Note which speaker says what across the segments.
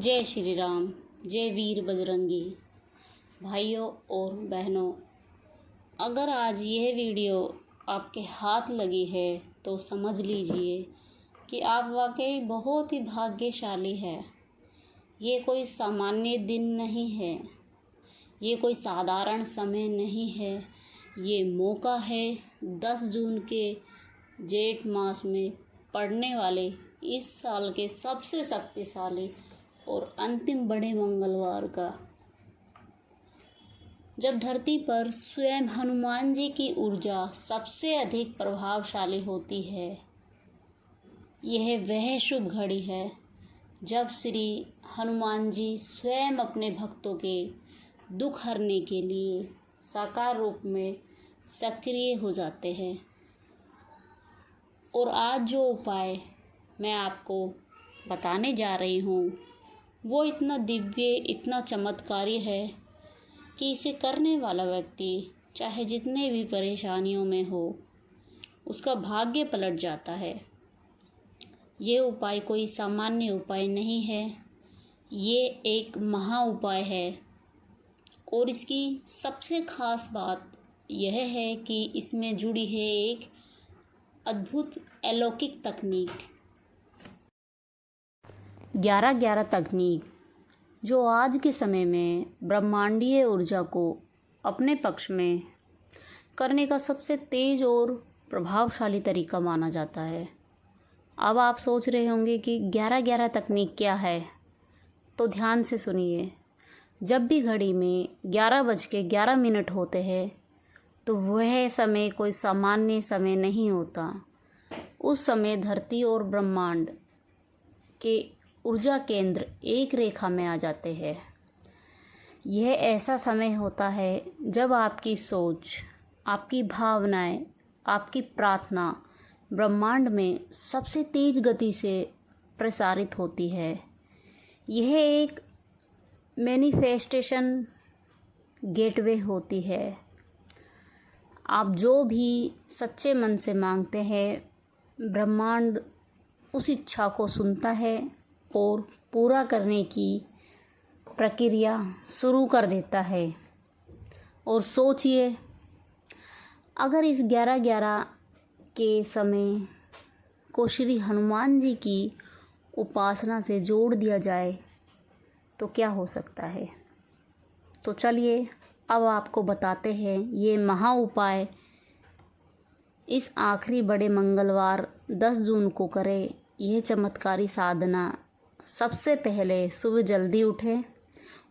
Speaker 1: जय श्री राम। जय वीर बजरंगी। भाइयों और बहनों, अगर आज यह वीडियो आपके हाथ लगी है तो समझ लीजिए कि आप वाकई बहुत ही भाग्यशाली हैं। ये कोई सामान्य दिन नहीं है, ये कोई साधारण समय नहीं है। ये मौका है 10 जून के जेठ मास में पड़ने वाले इस साल के सबसे शक्तिशाली और अंतिम बड़े मंगलवार का, जब धरती पर स्वयं हनुमान जी की ऊर्जा सबसे अधिक प्रभावशाली होती है। यह वह शुभ घड़ी है जब श्री हनुमान जी स्वयं अपने भक्तों के दुख हरने के लिए साकार रूप में सक्रिय हो जाते हैं। और आज जो उपाय मैं आपको बताने जा रही हूँ वो इतना दिव्य, इतना चमत्कारी है कि इसे करने वाला व्यक्ति चाहे जितने भी परेशानियों में हो, उसका भाग्य पलट जाता है। ये उपाय कोई सामान्य उपाय नहीं है, ये एक महा उपाय है। और इसकी सबसे ख़ास बात यह है कि इसमें जुड़ी है एक अद्भुत अलौकिक तकनीक, 11-11 तकनीक, जो आज के समय में ब्रह्मांडीय ऊर्जा को अपने पक्ष में करने का सबसे तेज़ और प्रभावशाली तरीका माना जाता है। अब आप सोच रहे होंगे कि 11-11 तकनीक क्या है, तो ध्यान से सुनिए। जब भी घड़ी में 11:11 होते हैं तो वह समय कोई सामान्य समय नहीं होता। उस समय धरती और ब्रह्मांड के ऊर्जा केंद्र एक रेखा में आ जाते हैं। यह ऐसा समय होता है जब आपकी सोच, आपकी भावनाएं, आपकी प्रार्थना ब्रह्मांड में सबसे तेज गति से प्रसारित होती है। यह एक मैनिफेस्टेशन गेटवे होती है। आप जो भी सच्चे मन से मांगते हैं, ब्रह्मांड उस इच्छा को सुनता है और पूरा करने की प्रक्रिया शुरू कर देता है। और सोचिए, अगर इस 11-11 के समय को श्री हनुमान जी की उपासना से जोड़ दिया जाए तो क्या हो सकता है। तो चलिए अब आपको बताते हैं ये महा उपाय इस आखिरी बड़े मंगलवार 10 जून को करें। यह चमत्कारी साधना, सबसे पहले सुबह जल्दी उठें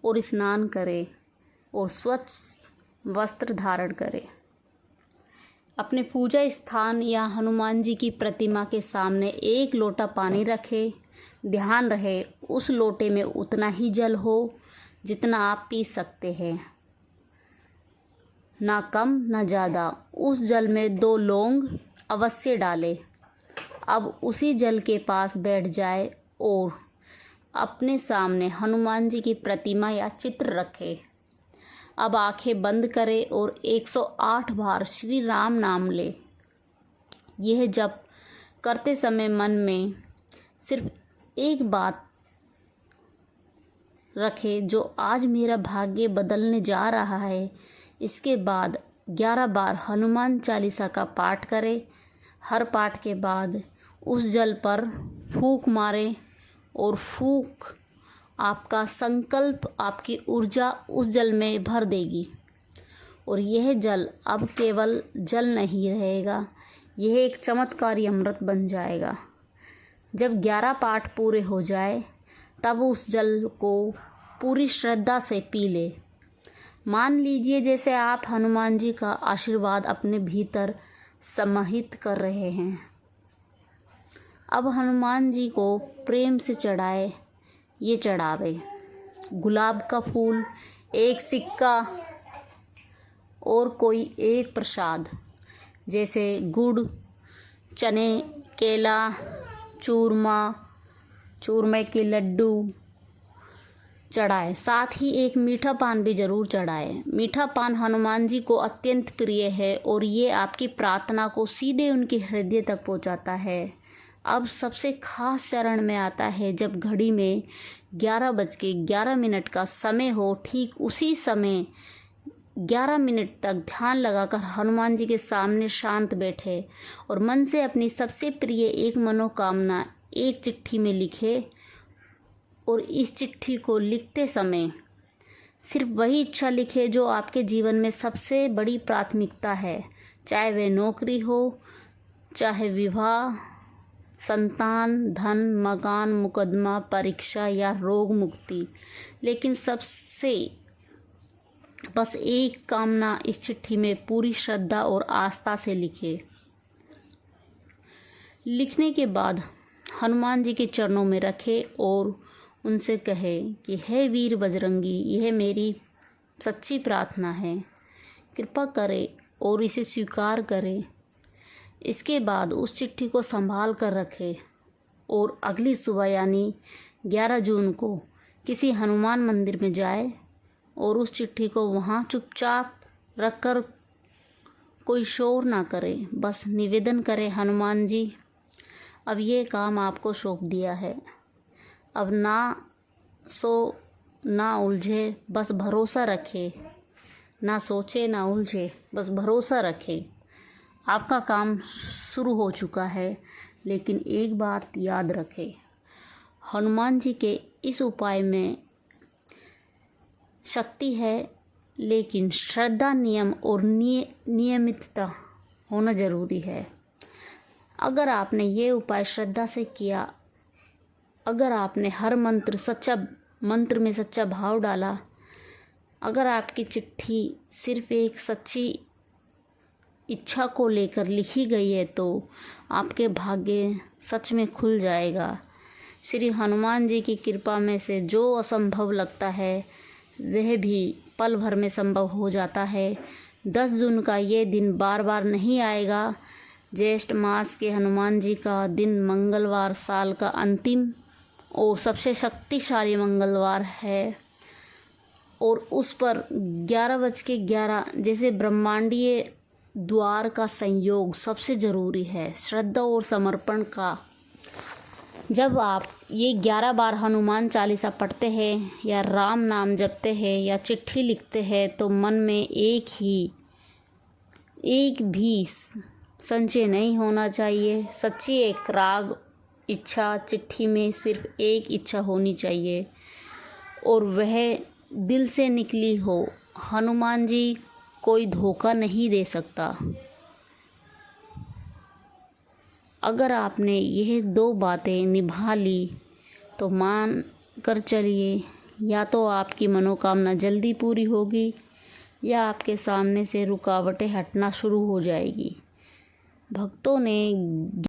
Speaker 1: और स्नान करें और स्वच्छ वस्त्र धारण करें। अपने पूजा स्थान या हनुमान जी की प्रतिमा के सामने एक लोटा पानी रखें। ध्यान रहे उस लोटे में उतना ही जल हो जितना आप पी सकते हैं, ना कम ना ज़्यादा। उस जल में 2 लौंग अवश्य डालें। अब उसी जल के पास बैठ जाए और अपने सामने हनुमान जी की प्रतिमा या चित्र रखें। अब आंखें बंद करें और 108 बार श्री राम नाम लें। यह जप करते समय मन में सिर्फ एक बात रखें, जो आज मेरा भाग्य बदलने जा रहा है। इसके बाद 11 बार हनुमान चालीसा का पाठ करें। हर पाठ के बाद उस जल पर फूंक मारें और फूंक आपका संकल्प, आपकी ऊर्जा उस जल में भर देगी। और यह जल अब केवल जल नहीं रहेगा, यह एक चमत्कारी अमृत बन जाएगा। जब 11 पाठ पूरे हो जाए तब उस जल को पूरी श्रद्धा से पी ले। मान लीजिए जैसे आप हनुमान जी का आशीर्वाद अपने भीतर समाहित कर रहे हैं। अब हनुमान जी को प्रेम से चढ़ाए, ये चढ़ावे गुलाब का फूल, एक सिक्का और कोई एक प्रसाद, जैसे गुड़, चने, केला, चूरमे के लड्डू चढ़ाए। साथ ही एक मीठा पान भी ज़रूर चढ़ाए। मीठा पान हनुमान जी को अत्यंत प्रिय है और ये आपकी प्रार्थना को सीधे उनके हृदय तक पहुंचाता है। अब सबसे खास चरण में आता है जब घड़ी में 11:11 का समय हो। ठीक उसी समय 11 मिनट तक ध्यान लगाकर हनुमान जी के सामने शांत बैठे और मन से अपनी सबसे प्रिय एक मनोकामना एक चिट्ठी में लिखे। और इस चिट्ठी को लिखते समय सिर्फ वही इच्छा लिखे जो आपके जीवन में सबसे बड़ी प्राथमिकता है, चाहे वह नौकरी हो, चाहे विवाह, संतान, धन, मकान, मुकदमा, परीक्षा या रोग मुक्ति। लेकिन सबसे बस एक कामना इस चिट्ठी में पूरी श्रद्धा और आस्था से लिखे। लिखने के बाद हनुमान जी के चरणों में रखे और उनसे कहे कि हे वीर बजरंगी, यह मेरी सच्ची प्रार्थना है, कृपा करें और इसे स्वीकार करें। इसके बाद उस चिट्ठी को संभाल कर रखे और अगली सुबह यानी 11 जून को किसी हनुमान मंदिर में जाए और उस चिट्ठी को वहाँ चुपचाप रखकर कोई शोर ना करे, बस निवेदन करे, हनुमान जी अब ये काम आपको सौंप दिया है, अब ना उलझे, बस भरोसा रखे, ना सोचे ना उलझे, बस भरोसा रखे, आपका काम शुरू हो चुका है। लेकिन एक बात याद रखें, हनुमान जी के इस उपाय में शक्ति है, लेकिन श्रद्धा, नियम और नियमितता होना ज़रूरी है। अगर आपने ये उपाय श्रद्धा से किया, अगर आपने हर मंत्र में सच्चा भाव डाला, अगर आपकी चिट्ठी सिर्फ एक सच्ची इच्छा को लेकर लिखी गई है, तो आपके भाग्य सच में खुल जाएगा। श्री हनुमान जी की कृपा में से जो असंभव लगता है वह भी पल भर में संभव हो जाता है। 10 जून का ये दिन बार बार नहीं आएगा। ज्येष्ठ मास के हनुमान जी का दिन मंगलवार साल का अंतिम और सबसे शक्तिशाली मंगलवार है और उस पर 11:11 जैसे ब्रह्मांडीय द्वार का संयोग सबसे ज़रूरी है, श्रद्धा और समर्पण का। जब आप ये 11 बार हनुमान चालीसा पढ़ते हैं या राम नाम जपते हैं या चिट्ठी लिखते हैं, तो मन में एक भी संचय नहीं होना चाहिए। सच्ची एक राग इच्छा, चिट्ठी में सिर्फ एक इच्छा होनी चाहिए और वह दिल से निकली हो। हनुमान जी कोई धोखा नहीं दे सकता। अगर आपने यह 2 बातें निभा ली तो मान कर चलिए, या तो आपकी मनोकामना जल्दी पूरी होगी या आपके सामने से रुकावटें हटना शुरू हो जाएगी। भक्तों ने